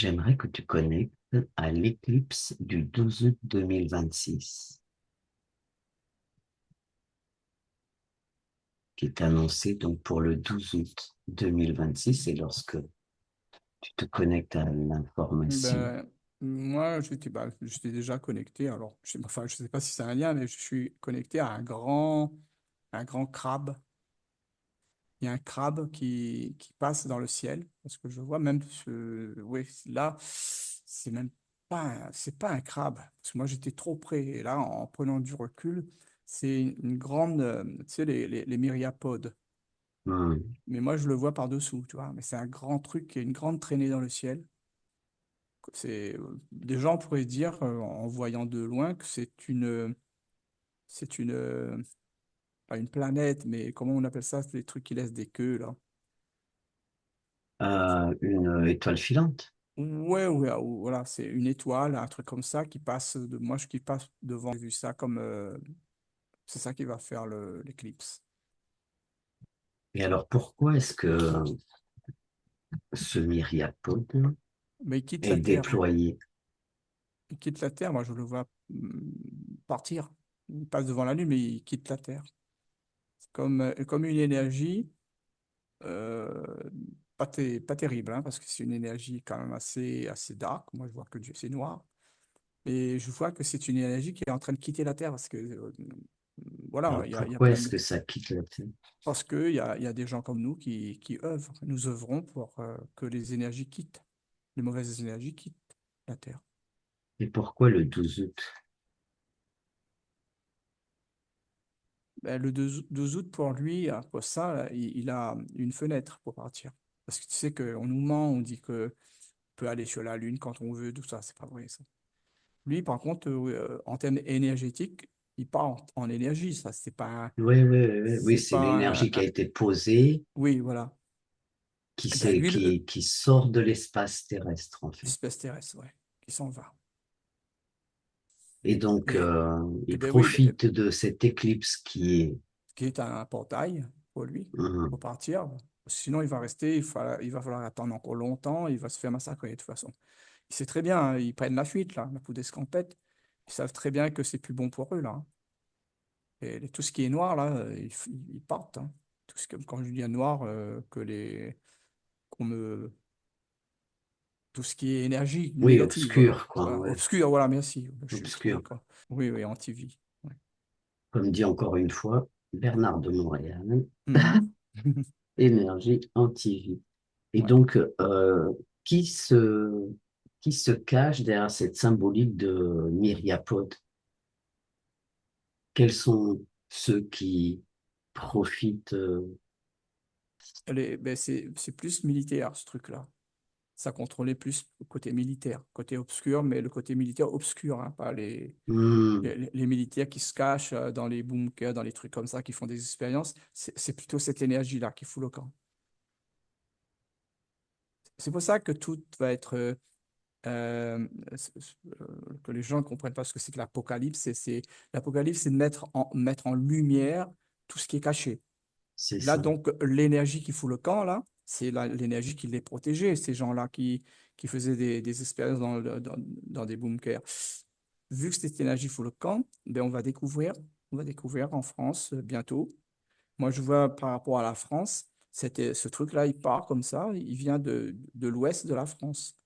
J'aimerais que tu connectes à l'éclipse du 12 août 2026, qui est annoncée donc pour le 12 août 2026. Et lorsque tu te connectes à l'information, Ben, moi, j'étais déjà connecté. Alors, enfin, je sais pas si c'est un lien, mais je suis connecté à un grand crabe. Il y a un crabe qui passe dans le ciel, parce que je vois même, oui, là, c'est pas un crabe, parce que moi, j'étais trop près. Et là, en prenant du recul, c'est une grande, tu sais, les myriapodes. hmm, Mais moi, je le vois par-dessous, tu vois. Mais c'est un grand truc qui a une grande traînée dans le ciel. Des gens pourraient dire, en voyant de loin, que c'est pas une planète, mais comment on appelle ça? C'est les trucs qui laissent des queues, là. une étoile filante. Ouais, ouais, voilà, c'est une étoile, un truc comme ça qui passe qui passe devant, j'ai vu ça comme, c'est ça qui va faire l'éclipse. Et alors, pourquoi est-ce que ce myriapode Mais il quitte est la Terre, hein. déployé? Il quitte la Terre, moi je le vois partir. Il passe devant la Lune, mais il quitte la Terre. Comme une énergie. Euh, pas terrible, hein, parce que c'est une énergie quand même assez dark. Moi, je vois que Dieu, c'est noir. Et je vois que c'est une énergie qui est en train de quitter la Terre parce que, voilà, Alors, il y a pourquoi plein est-ce de. que ça quitte la Terre? Parce il y a des gens comme nous qui œuvrent. Nous œuvrons pour que les énergies quittent, les mauvaises énergies quittent la Terre. Et pourquoi le 12 août? Ben, le 12 août, pour lui, pour ça, là, il a une fenêtre pour partir. Parce que tu sais qu'on nous ment, on dit que peut aller sur la Lune quand on veut, tout ça, c'est pas vrai, ça. Lui, par contre, en termes énergétiques, il part en énergie. Ça, Oui, oui, oui, oui, oui, c'est c'est pas l'énergie qui a été posée, oui, voilà. Eh ben, lui, qui sort de l'espace terrestre, en fait. l'espèce terrestre, ouais, qui s'en va. Et donc, Et, il ben oui, profite de cette éclipse qui est... qui est un portail pour lui, pour Hum, partir. Sinon, il va rester, il va falloir attendre encore longtemps, il va se faire massacrer de toute façon. Il sait très bien, hein, ils prennent la fuite, là, la poudre d'escampette. Ils savent très bien que c'est plus bon pour eux, là, hein. Et tout ce qui est noir, là, ils partent, hein. Tout ce que, quand je dis noir, qu'on me, tout ce qui est énergie oui, négative, voilà. obscur, quoi, Voilà, ouais, obscur, voilà, merci. Je suis trop obscur. d'accord. Oui, oui, anti-vie. Ouais. Comme dit encore une fois Bernard de Montréal, Mhm. énergie anti-vie. Et Ouais. donc, qui se, qui se cache derrière cette symbolique de myriapode? Quels sont ceux qui profitent? Ben, c'est plus militaire, ce truc-là. Ça contrôlait plus le côté militaire, côté obscur, mais le côté militaire obscur, hein, pas Hmm, les militaires qui se cachent dans les bunkers, dans les trucs comme ça, qui font des expériences. C'est plutôt cette énergie-là qui fout le camp. C'est pour ça que tout va être euh, que les gens ne comprennent pas ce que c'est que l'apocalypse. L'apocalypse, c'est de mettre en lumière tout ce qui est caché. c'est Là, ça. donc, l'énergie qui fout le camp, là, c'est l'énergie qui les protégeait, ces gens-là qui faisaient des expériences dans des bunkers. Vu que cette énergie fout le camp, ben, on va découvrir en France bientôt. Moi, je vois par rapport à la France, ce truc-là, il part comme ça, il vient de l'ouest de la France.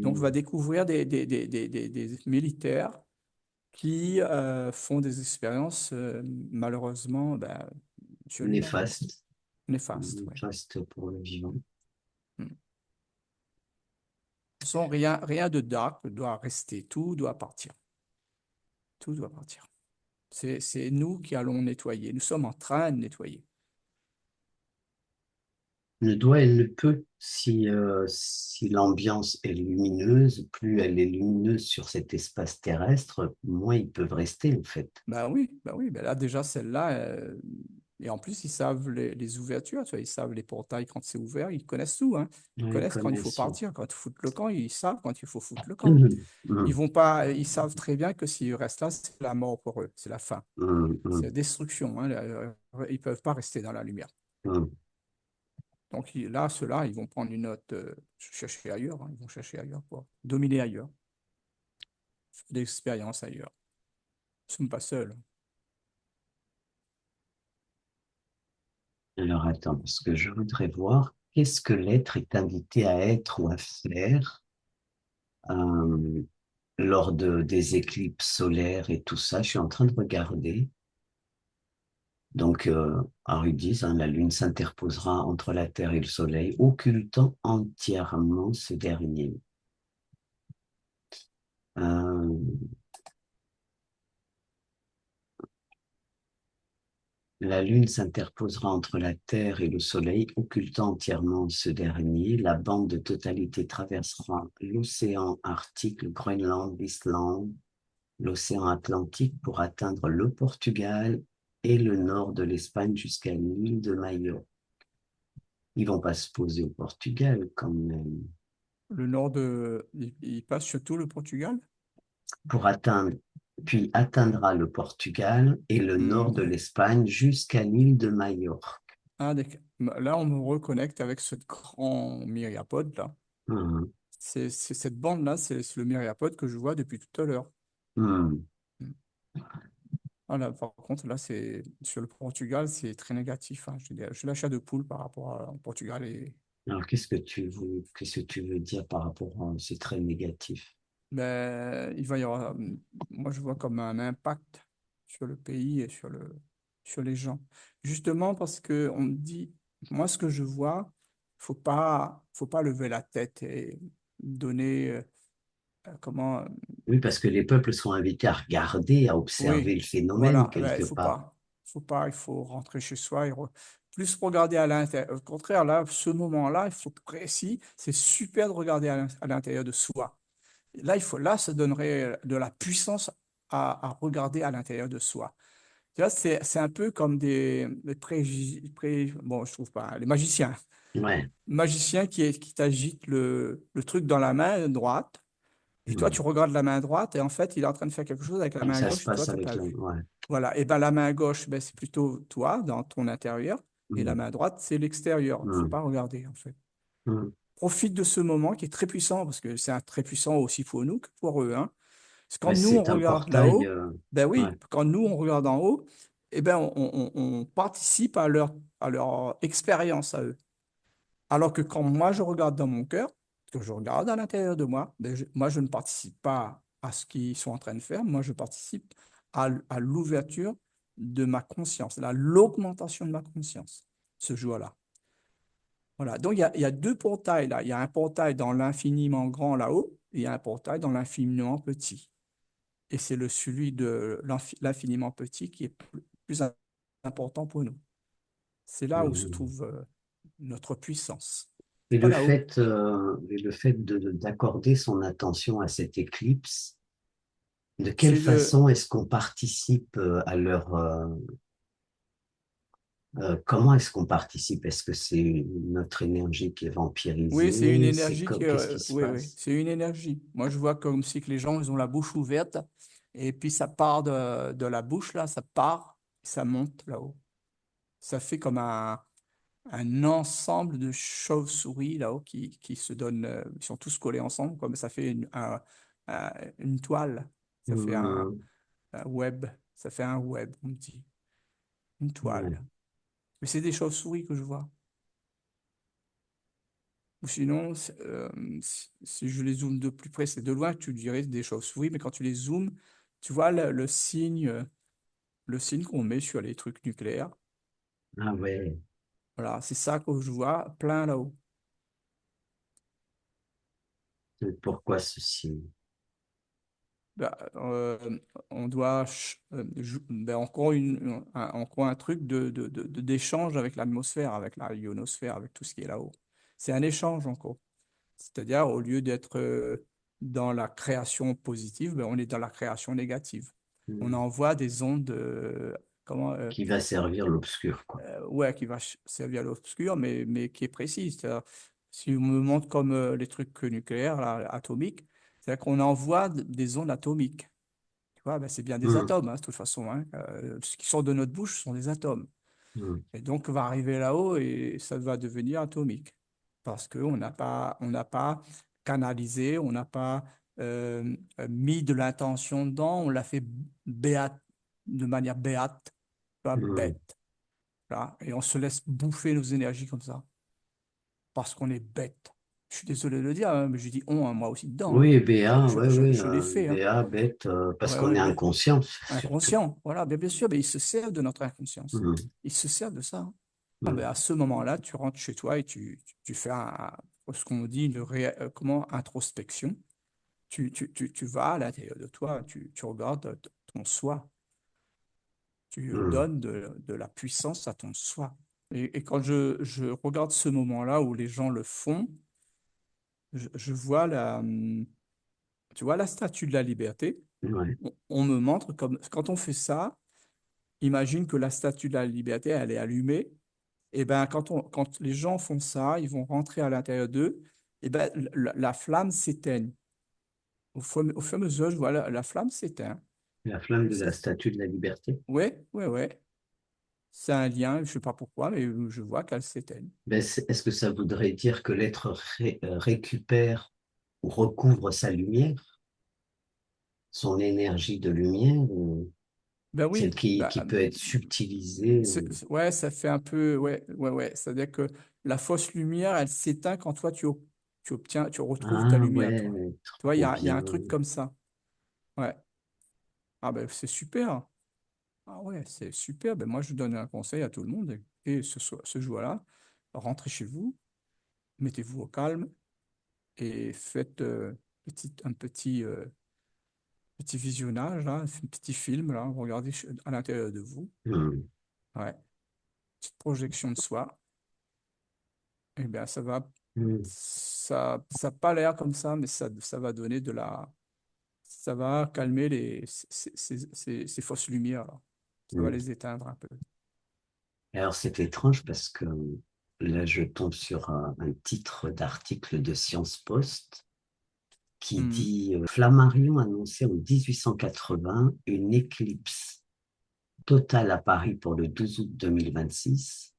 Donc, on va Hmm, découvrir des militaires qui font des expériences malheureusement ben, sur l'humain, quoi. néfaste. Néfastes, ouais. Néfaste pour le vivant. Mm. Sans rien de dark doit rester, tout doit partir, tout doit partir. C'est nous qui allons nettoyer, nous sommes en train de nettoyer. Ne doit, elle ne peut, si l'ambiance est lumineuse, plus elle est lumineuse sur cet espace terrestre, moins ils peuvent rester, en fait. Bah oui, ben là déjà celle-là, et en plus ils savent les ouvertures, tu vois, ils savent les portails quand c'est ouvert, ils connaissent tout, hein. Ils Oui, ils connaissent quand il faut connaissent. partir, quand il faut foutre le camp, ils savent quand il faut foutre le camp. Mhm, Ils mhm, vont pas, ils savent très bien que s'ils restent là, c'est la mort pour eux, c'est la fin, mhm, c'est la mhm, destruction, hein. Ils peuvent pas rester dans la lumière. mhm. Donc là, ceux-là, ils vont prendre une note, chercher ailleurs, hein, ils vont chercher ailleurs pour dominer ailleurs, faire des expériences ailleurs. Ils ne sont pas seuls. Alors attends, parce que je voudrais voir qu'est-ce que l'être est invité à être ou à faire euh, lors des éclipses solaires et tout ça. Je suis en train de regarder. Donc, alors ils disent, hein, la Lune s'interposera entre la Terre et le Soleil, occultant entièrement ce dernier. Euh, la Lune s'interposera entre la Terre et le Soleil, occultant entièrement ce dernier. La bande de totalité traversera l'océan Arctique, le Groenland, l'Islande, l'océan Atlantique pour atteindre le Portugal et le nord de l'Espagne jusqu'à l'île de Mayotte. Ils vont pas se poser au Portugal quand même. Le nord de... il passe surtout le Portugal? Pour atteindre, puis atteindra le Portugal et le nord de Hmm. l'Espagne jusqu'à l'île de Majorque. Ah, là, on me reconnecte avec ce grand myriapode là. Hum, C'est cette bande-là, c'est le myriapode que je vois depuis tout à l'heure. hum. Hmm. Ah, là, par contre, là, c'est sur le Portugal, c'est très négatif, hein. Je l'achat de poule par rapport au Portugal et Alors, qu'est-ce que tu veux dire par rapport à, c'est très négatif. ben, il va y avoir, moi, je vois comme un impact sur le pays et sur les gens. Justement parce que on me dit, moi, ce que je vois, faut pas lever la tête et donner, comment, Oui, parce que les peuples sont invités à regarder, à observer oui, le phénomène voilà, ben, quelque part. il faut rentrer chez soi et plus regarder à l'intérieur. Au contraire, là, ce moment-là, il faut précis, c'est super de regarder à l'intérieur de soi. Là, ça donnerait de la puissance à regarder à l'intérieur de soi. Tu vois, c'est un peu comme bon, je trouve pas, les magiciens. Ouais. Magicien qui t'agite le truc dans la main droite, et toi, tu Hum. regardes la main droite, et en fait, il est en train de faire quelque chose avec la Comme main ça se gauche, et toi, passe tu n'as avec pas la... vu. Ouais. Voilà, et ben la main gauche, ben, c'est plutôt toi, dans ton intérieur, et la Hum, main droite, c'est l'extérieur. Il ne faut hum, pas regarder, en fait. hum. Profite de ce moment qui est très puissant, parce que c'est un très puissant aussi pour nous que pour eux, hein. Parce que quand Ouais, nous, on c'est un regarde portail. là-haut, ben Ouais. oui, quand nous, on regarde en haut, eh ben, on participe à leur expérience à eux. Alors que quand moi, je regarde dans mon cœur, que je regarde à l'intérieur de moi, ben, moi, je ne participe pas à ce qu'ils sont en train de faire. Moi, je participe à l'ouverture de ma conscience, à l'augmentation de ma conscience, ce jour-là. Voilà. Donc, il y a deux portails là. Il y a un portail dans l'infiniment grand là-haut, et il y a un portail dans l'infiniment petit. Et c'est celui de l'infiniment petit qui est plus important pour nous. C'est là où se Hum. trouve notre puissance. Et Pas là-haut. le fait d'accorder son attention à cette éclipse, de quelle C'est le, façon est-ce qu'on participe à leur... comment est-ce qu'on participe? Est-ce que c'est notre énergie qui est oui, c'est une vampirisée? énergie qui, Qu'est-ce qui se oui, oui, passe? c'est une énergie. Moi, je vois comme si que les gens, ils ont la bouche ouverte et puis ça part de la bouche là, ça part, ça monte là-haut. Ça fait comme un ensemble de chauves-souris là-haut qui se donnent, ils sont tous collés ensemble, comme ça fait une toile, ça fait Hum, un web, ça fait un web, on dit, une ouais. toile. Mais c'est des chauves-souris que je vois. Ou sinon, si je les zoome de plus près, c'est de loin, tu dirais des chauves-souris, mais quand tu les zoomes, tu vois le signe qu'on met sur les trucs nucléaires. Ah ouais. Voilà, c'est ça que je vois plein là-haut. Pourquoi ceci? Bah, on doit encore, encore un truc d'échange avec l'atmosphère, avec la ionosphère, avec tout ce qui est là-haut. C'est un échange encore. C'est-à-dire, au lieu d'être dans la création positive, ben, on est dans la création négative. On Hum. envoie des ondes, comment, Qui va servir l'obscur, quoi. ouais, qui va servir à l'obscur, mais qui est précise. C'est-à-dire, si on me montre comme les trucs nucléaires, là, atomiques, c'est-à-dire qu'on envoie des ondes atomiques. Tu vois, ben, c'est bien des Hum, atomes, hein, de toute façon, hein. Ce qui sort de notre bouche sont des atomes. mm, Et donc, on va arriver là-haut et ça va devenir atomique parce on n'a pas canalisé, on n'a pas mis de l'intention dedans, on l'a fait béate, de manière béate, pas mm. bête. Là, et on se laisse bouffer nos énergies comme ça parce qu'on est bête. Je suis désolé de le dire, hein, mais je dis on, hein, moi aussi dedans, hein. Oui, BA, oui, oui, Je l'ai fait, hein. BA, bête, parce Ouais, qu'on ouais, est bête. inconscient, surtout. Inconscient, voilà, bien sûr, mais ils se servent de notre inconscience. Mm, Ils se servent de ça, hein. Bon, ben, mm, à ce moment-là, tu rentres chez toi et tu fais ce qu'on dit comment, introspection. Tu vas à l'intérieur de toi, tu regardes ton soi, tu mm, donnes de la puissance à ton soi. Et quand je regarde ce moment-là où les gens le font, je vois tu vois la statue de la liberté. ouais. On me montre comme quand on fait ça, imagine que la statue de la liberté, elle est allumée. Et ben quand les gens font ça, ils vont rentrer à l'intérieur d'eux. Et ben la flamme s'éteigne. Au fur et à mesure, je vois la flamme s'éteint. La flamme Et de la Statue de la Liberté. ouais, ouais, ouais. C'est un lien, je sais pas pourquoi, mais je vois qu'elle s'éteigne. Ben, est-ce que ça voudrait dire que l'être récupère ou recouvre sa lumière, son énergie de lumière, ou Ben celle oui, qui peut être subtilisée? ouais, ça fait un peu, ouais, ouais, ouais. C'est-à-dire que la fausse lumière, elle s'éteint quand toi tu retrouves ta Ah lumière, ouais, toi. Tu vois, trop il y a bien. un truc comme ça. Ouais. Ah ben c'est super. Ah ouais, c'est super. Ben moi, je donne un conseil à tout le monde. Et ce jour-là, rentrez chez vous, mettez-vous au calme et faites un petit visionnage, là, un petit film, là, regardez à l'intérieur de vous. Hmm, Ouais, petite projection de soi. Et bien, hmm, ça n'a pas l'air comme ça, mais ça va donner ça va calmer ces fausses lumières, là. Ça va hmm. les éteindre un peu. Alors c'est étrange parce que là je tombe sur un titre d'article de Science Post qui Mhm. dit Flammarion annonçait en 1880 une éclipse totale à Paris pour le 12 août 2026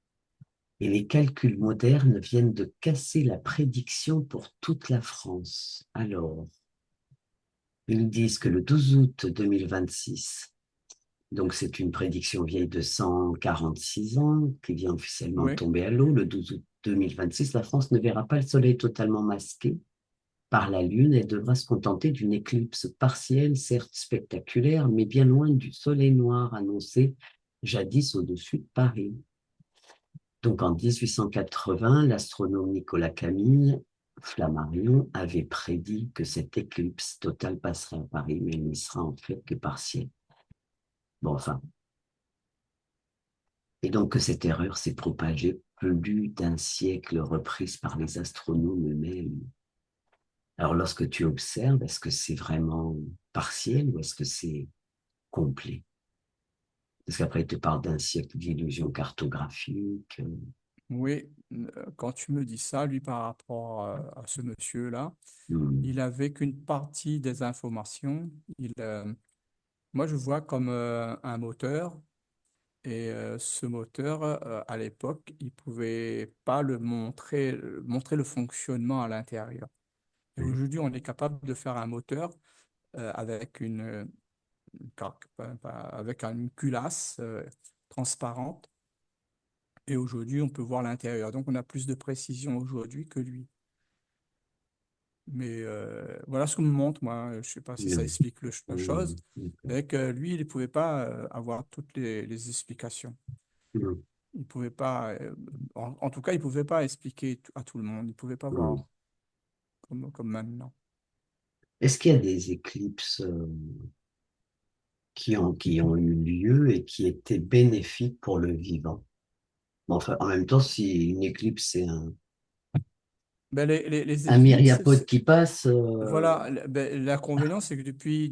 et les calculs modernes viennent de casser la prédiction pour toute la France. Alors, ils disent que le 12 août 2026, donc c'est une prédiction vieille de 146 ans, qui vient officiellement de Oui, tomber à l'eau, le 12 août 2026, la France ne verra pas le soleil totalement masqué par la Lune et devra se contenter d'une éclipse partielle, certes spectaculaire, mais bien loin du soleil noir annoncé jadis au-dessus de Paris. Donc en 1880, l'astronome Nicolas Camille Flammarion avait prédit que cette éclipse totale passerait à Paris, mais elle n'y sera en fait que partielle. Bon, enfin, et donc que cette erreur s'est propagée plus d'un siècle, reprise par les astronomes eux-mêmes. Alors lorsque tu observes, est-ce que c'est vraiment partiel ou est-ce que c'est complet? Parce qu'après, il te parle d'un siècle d'illusions cartographiques. oui. Quand tu me dis ça, lui, par rapport à ce monsieur-là, Hmm, il avait qu'une partie des informations. Moi, je vois comme un moteur. Et ce moteur, à l'époque, il pouvait pas montrer le fonctionnement à l'intérieur. Et oui. aujourd'hui, on est capable de faire un moteur avec avec une culasse transparente. Et aujourd'hui, on peut voir l'intérieur. Donc, on a plus de précision aujourd'hui que lui. Mais voilà ce qu'on me montre, moi. Je ne sais pas si ça Hmm, explique la chose. hmm, d'accord. Mais que lui, il ne pouvait pas avoir toutes les explications. Hmm, Il pouvait pas, en tout cas, il pouvait pas expliquer à tout le monde. Il pouvait pas hmm. voir comme maintenant. Est-ce qu'il y a des éclipses qui ont eu lieu et qui étaient bénéfiques pour le vivant? Bon, enfin, en même temps, si une éclipse, c'est Ben, les un éclipses, myriapode qui passe, voilà, ben, l'inconvénient, c'est que depuis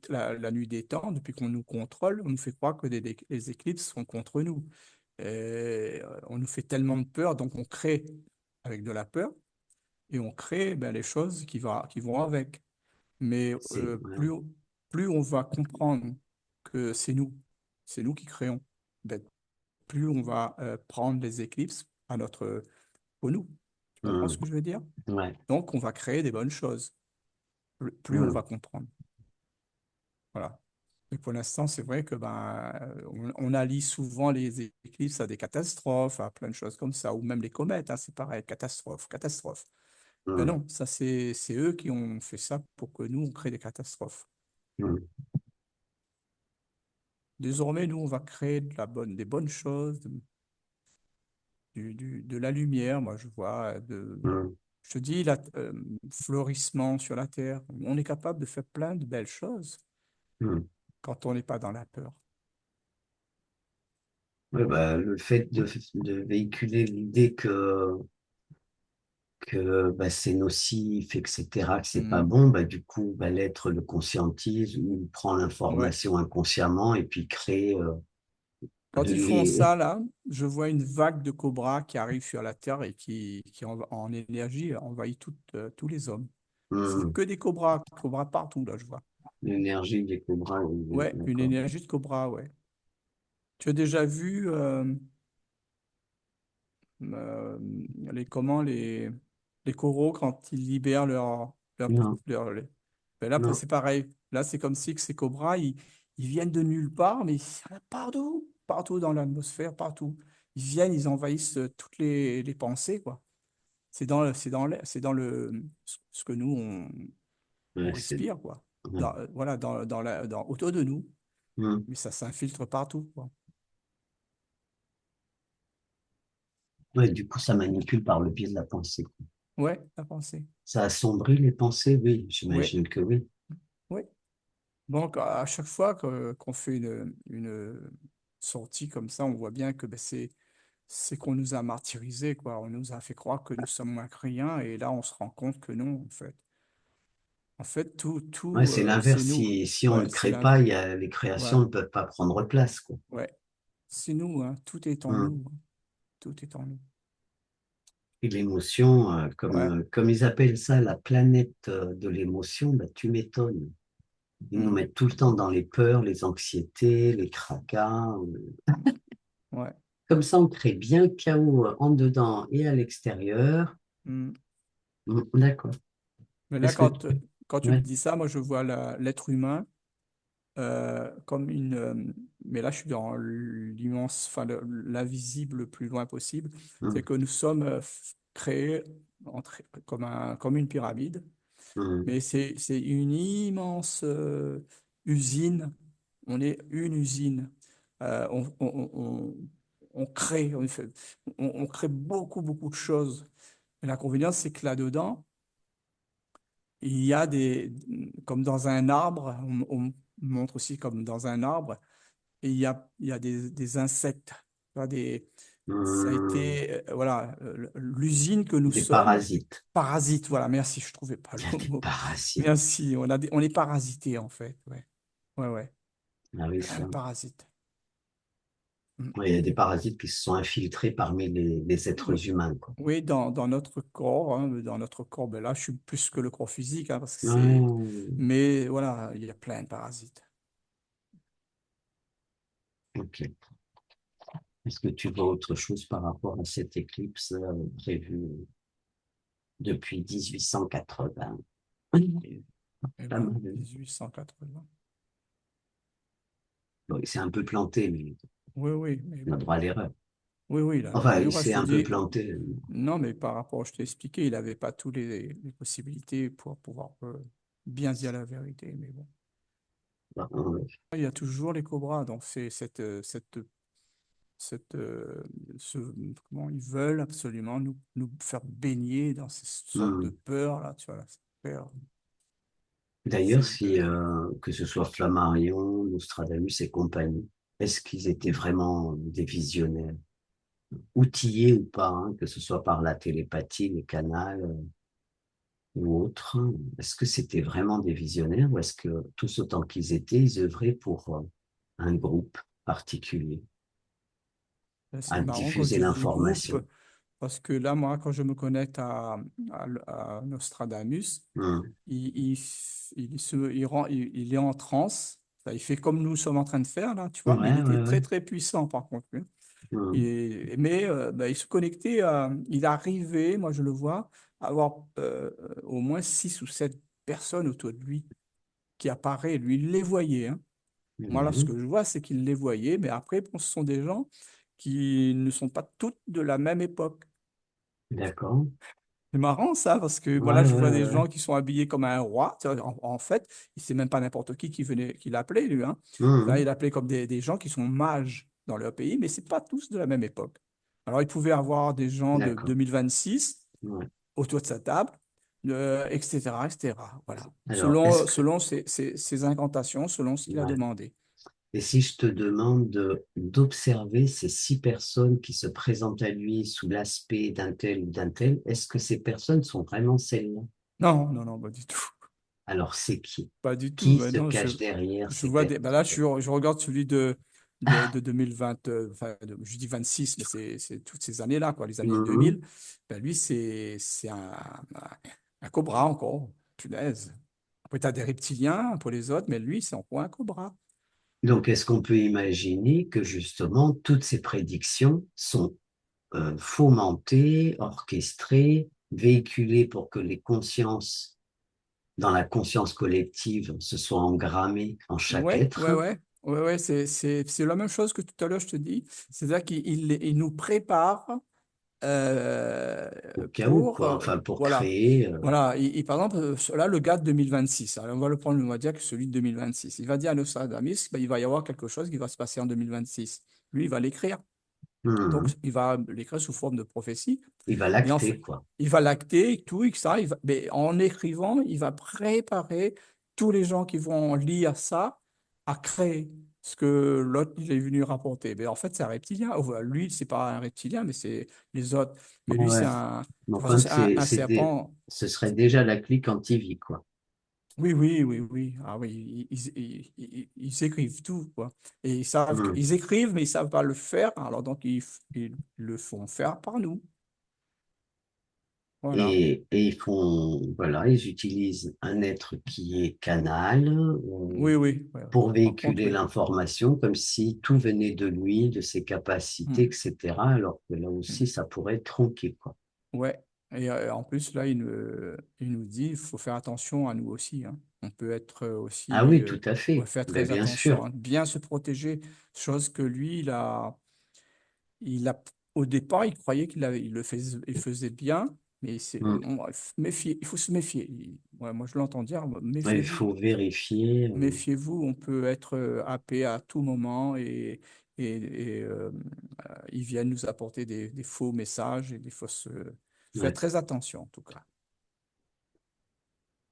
la nuit des temps, depuis qu'on nous contrôle, on nous fait croire que les éclipses sont contre nous. Et, on nous fait tellement de peur, donc on crée avec de la peur et on crée ben, les choses qui vont avec. Mais ouais, plus on va comprendre que c'est nous qui créons, ben, plus on va prendre les éclipses pour nous. Tu comprends ce hum, que je veux dire? ouais, Donc, on va créer des bonnes choses. Plus on va hum, comprendre. Voilà. Et pour l'instant, c'est vrai que ben, on allie souvent les éclipses à des catastrophes, à plein de choses comme ça, ou même les comètes, hein, c'est pareil, catastrophe, catastrophe. Ben hum, non, ça c'est eux qui ont fait ça pour que nous, on crée des catastrophes. hum, Désormais, nous, on va créer des bonnes choses, de la lumière, moi je vois, hum, je te dis, florissement sur la Terre. On est capable de faire plein de belles choses hum. quand on n'est pas dans la peur. Ouais, bah, le fait de véhiculer l'idée que bah, c'est nocif, etc., que c'est pas Mhm. bon, bah, du coup, bah, l'être le conscientise ou prend Ouais. l'information inconsciemment et puis crée Quand de ils font les... ça, là, je vois une vague de cobras qui arrive sur la Terre et qui en énergie envahit tous les hommes. C'est Hum, que des cobras partout, là, je vois. l'énergie des cobras, oui, Ouais, une d'accord. énergie de cobra, ouais. Tu as déjà vu euh, comment les coraux quand ils libèrent Non, les- Ben là, non, c'est pareil. Là, c'est comme si que ces cobras, ils viennent de nulle part, mais il y en a partout, partout dans l'atmosphère, partout. Ils viennent, ils envahissent toutes les pensées, quoi. C'est dans ce que nous, on ouais, c'est... respire, quoi. Ouais. Voilà, autour de nous, Hum. mais ça s'infiltre partout, quoi. Ouais, du coup, ça manipule par le biais de la pensée. Ouais, la pensée. Ça assombrit les pensées, oui, Ouais, j'imagine que oui. ouais. Donc, à chaque fois qu'on fait une sortie comme ça, on voit bien que ben, c'est qu'on nous a martyrisés, quoi. On nous a fait croire que nous sommes moins que rien, et là, on se rend compte que non, en fait. En fait, Ouais, c'est c'est l'inverse. nous. Si on ne Ouais, c'est crée là. pas, les créations Voilà. ne peuvent pas prendre place, quoi. Ouais, c'est nous, hein. Tout est en Hum. nous, hein. Tout est en nous. Et l'émotion, Ouais. comme ils appellent ça, la planète de l'émotion, bah, tu m'étonnes. Ils nous Mm. mettent tout le temps dans les peurs, les anxiétés, les tracas. Ouais. Comme ça, on crée bien le chaos en dedans et à l'extérieur. Mm. D'accord. Mais là, Est-ce que... quand tu me Ouais. dis ça, moi, je vois l'être humain comme mais là, je suis dans l'immense, enfin, l'invisible le plus loin possible. C'est Hum, que nous sommes créés comme une pyramide, hum, mais c'est une immense usine. On est une usine. On crée, on crée beaucoup, beaucoup de choses. Et l'inconvénient, c'est que là-dedans, il y a comme dans un arbre, on montre aussi comme dans un arbre, et il y a des insectes. Tu vois, ça a hum. été, voilà, l'usine que nous Des sommes, parasites. parasites, voilà, merci, je trouvais pas Il y a le des mot. parasites. Merci, on est parasités en fait, ouais, ouais, ouais, Ah oui, ça. parasites. Mm. Ouais, il y a des parasites qui se sont infiltrés parmi les Oui, êtres humains, quoi. oui, dans notre corps, hein, dans notre corps, ben là, je suis plus que le corps physique, hein, parce que c'est, Ah, mais voilà, il y a plein de parasites. ok. Est-ce que tu vois autre chose par rapport à cette éclipse prévue depuis 1880? Et, eh Pas ben, mal. 1880. Bon, il s'est un peu planté, mais Oui, oui, mais on a bon. droit à l'erreur. Oui, oui, il a le droit à Enfin, il l'erreur. Je s'est te un peu dis, planté. non, mais par rapport, je t'ai expliqué, il n'avait pas toutes les possibilités pour pouvoir bien dire la vérité. Mais bon, il y a toujours les cobras. Donc, c'est cette, ce, comment ils veulent absolument nous faire baigner dans ces sortes de Hmm. peurs, là, tu vois, là, cette peur. D'ailleurs, C'est si, de, que ce soit Flammarion, Nostradamus et compagnie, est-ce qu'ils étaient vraiment des visionnaires, outillés ou pas, hein, que ce soit par la télépathie, les canals ou autres? Est-ce que c'était vraiment des visionnaires ou est-ce que tous autant qu'ils étaient, ils œuvraient pour un groupe particulier c'est à marrant quand diffuser tu dis groupe, l'information? parce que là, moi, quand je me connecte à Nostradamus, Hmm. il, il est en transe. Enfin, il fait comme nous sommes en train de faire là, tu vois, mais il Ouais, était ouais, très ouais. très puissant par contre, lui. Mhm. Mais ben, il se connectait, il arrivait, moi je le vois, à avoir au moins 6 ou 7 personnes autour de lui qui apparaissent. Lui, il les voyait, hein. Moi, là, ce Mhm. que je vois, c'est qu'il les voyait, mais après, bon, ce sont des gens qui ne sont pas toutes de la même époque. D'accord. C'est marrant ça, parce que Ouais, voilà, je ouais, vois des ouais. gens qui sont habillés comme un roi. Tu vois, en fait, il sait même pas n'importe qui venait, qui l'appelait, lui, hein. Là, Mhm. il appelait comme des gens qui sont mages dans leur pays, mais c'est pas tous de la même époque. Alors, il pouvait avoir des gens de D'accord. 2026 Ouais. autour de sa table, etc., etc. Voilà. Alors, est-ce que, Selon ses incantations, selon ce qu'il a ouais. demandé. Et si je te demande d'observer ces 6 personnes qui se présentent à lui sous l'aspect d'un tel ou d'un tel, est-ce que ces personnes sont vraiment celles-là? Non, non, non, pas du tout. Alors, c'est qui? Pas du tout. Qui Mais se non, cache derrière je ces vois des. Ben là, personnes? je regarde celui de 2020, enfin, je dis 26, mais c'est toutes ces années-là, quoi, les années Mhm. 2000. Ben lui, c'est un cobra encore. Punaise. Après, tu as des reptiliens pour les autres, mais lui, c'est encore un cobra. Donc, est-ce qu'on peut imaginer que justement toutes ces prédictions sont fomentées, orchestrées, véhiculées pour que les consciences, dans la conscience collective, se soient engrammées en chaque Ouais, être, ouais, ouais. Ouais, ouais, c'est la même chose que tout à l'heure, je te dis. C'est-à-dire qu'il nous prépare euh, au cas où, pour, quoi, enfin pour voilà, créer. voilà. Par exemple, là, le gars de 2026, alors on va le prendre, on va dire que celui de 2026, il va dire à Nostradamus, ben, il va y avoir quelque chose qui va se passer en 2026. Lui, il va l'écrire. Donc, Mhm. il va l'écrire sous forme de prophétie. Il va Et en l'acter, fait, quoi. il va l'acter, tout, et que ça, mais en écrivant, il va préparer tous les gens qui vont lire ça à créer ce que l'autre il est venu rapporter. Mais en fait, c'est un reptilien. Lui, c'est pas un reptilien, mais c'est les autres. Mais lui, Ouais. c'est un, de Mais toute façon, enfin, c'est un serpent. ce serait déjà la clique anti-vie, quoi. Oui, oui, oui, oui. Ah oui, ils écrivent tout, quoi. Et ils savent Mhm. qu'ils écrivent, mais ils savent pas le faire. Alors donc, ils le font faire par nous. Voilà. Et ils font, voilà, ils utilisent un être qui est canal, Oui, oui. Ouais, ouais. pour Par contre, véhiculer oui. l'information comme si tout venait de lui, de ses Hmm. capacités, etc. Alors que là Hmm. aussi, ça pourrait être tronqué, quoi. Ouais. Et en plus, là, il nous dit, il faut faire attention à nous aussi, hein. On peut être Ah aussi, oui, tout à ouais, fait. faire Ben, très bien attention, sûr. hein, bien se protéger. Chose que lui, il a, au départ, il croyait il faisait bien, mais Mhm. il faut se méfier. Ouais, moi, je l'entends dire, Ouais, il méfiez-vous. faut vérifier. Méfiez-vous, on peut être happé à tout moment ils viennent nous apporter des faux messages et des fausses. Faites Ouais. très attention en tout cas.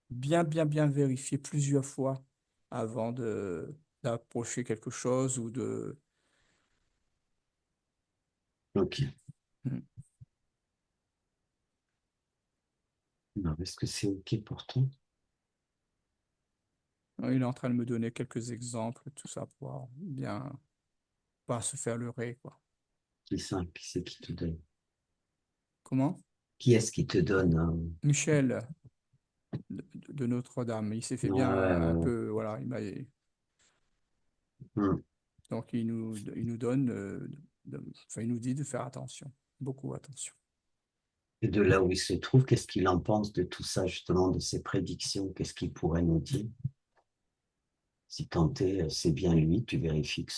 Bien, bien, bien vérifier plusieurs fois avant d'approcher quelque chose ou de. Ok. Hmm. Non, est-ce que c'est ok pour toi? Il est en train de me donner quelques exemples, tout ça pour bien pas se faire leurrer, quoi. Qui c'est qui te donne? Comment? Qui est-ce qui te donne? Michel de Notre-Dame. Il s'est fait Ouais, bien ouais, un ouais. peu, voilà, Hmm. donc, il nous donne, enfin, il nous dit de faire attention, beaucoup attention. Et de là où il se trouve, qu'est-ce qu'il en pense de tout ça, justement, de ses prédictions? Qu'est-ce qu'il pourrait nous dire? Si tant est, c'est bien lui, tu vérifies que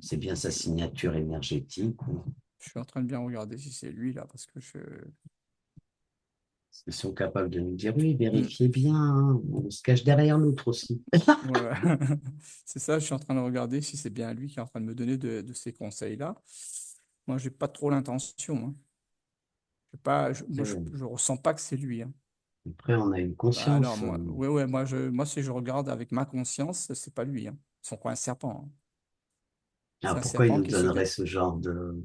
c'est bien sa Je, signature énergétique. je suis en train de bien regarder si c'est lui là, parce que je. Ils sont capables de nous dire, oui, Hmm, vérifiez bien, hein. On se cache derrière l'autre aussi. ouais. C'est ça, je suis en train de regarder si c'est bien lui qui est en train de me donner de ces conseils-là. Moi, j'ai pas trop l'intention, hein. Moi, Après, je ressens pas que c'est lui, hein. après, on a une Ah non, conscience. moi, ouais, ouais, moi, si je regarde avec ma conscience, c'est pas lui, hein. C'est quoi un serpent, hein. C'est Alors un pourquoi il serpent nous qui se. donnerait ce genre de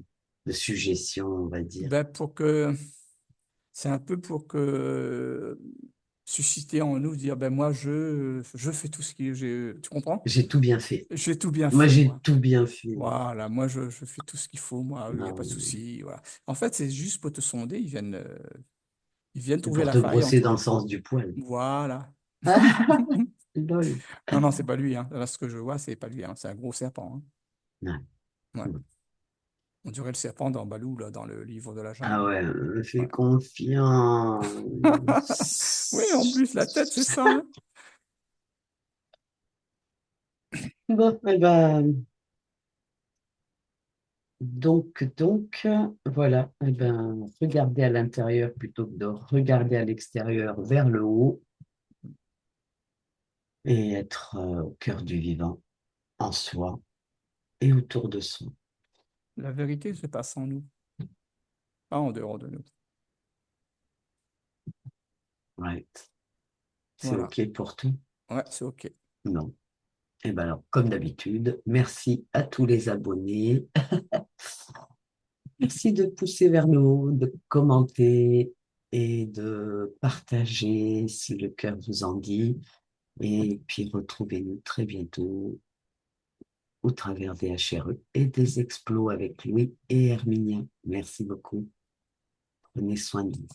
suggestion, on va dire? Ben, c'est un peu pour que susciter en nous, dire, ben moi, je fais tout ce qui. Tu comprends? J'ai tout bien fait. J'ai tout bien Moi, fait, j'ai moi. tout bien fait. Voilà, moi, je fais tout ce qu'il faut, moi, il n'y a pas de Non, souci. Voilà. En fait, c'est juste pour te sonder, ils viennent c'est trouver pour la te faille brosser dans entre. le sens du poil. Voilà. Lol. Non, non, c'est pas lui, hein. Là, ce que je vois, c'est pas lui, hein. C'est un gros serpent, Ouais. hein. Ouais. On dirait le serpent dans Balou, là, dans le livre de la Ah jungle. ouais, me fais Ouais. Oui, en confiance. plus, la tête, c'est ça, hein. Bon, eh ben, donc, voilà, eh ben, regardez à l'intérieur plutôt que de regarder à l'extérieur vers le haut et être au cœur du vivant, en soi et autour de soi. La vérité se passe en nous, pas en dehors de nous. Right. C'est Voilà. OK pour tout? Ouais, c'est OK. Non. Eh ben alors, comme d'habitude, merci à tous les abonnés. Merci de pousser vers le haut, de commenter et de partager si le cœur vous en dit. Et puis retrouvez-nous très bientôt au travers des HRE et des explos avec Louis et Herminia. Merci beaucoup. Prenez soin de vous.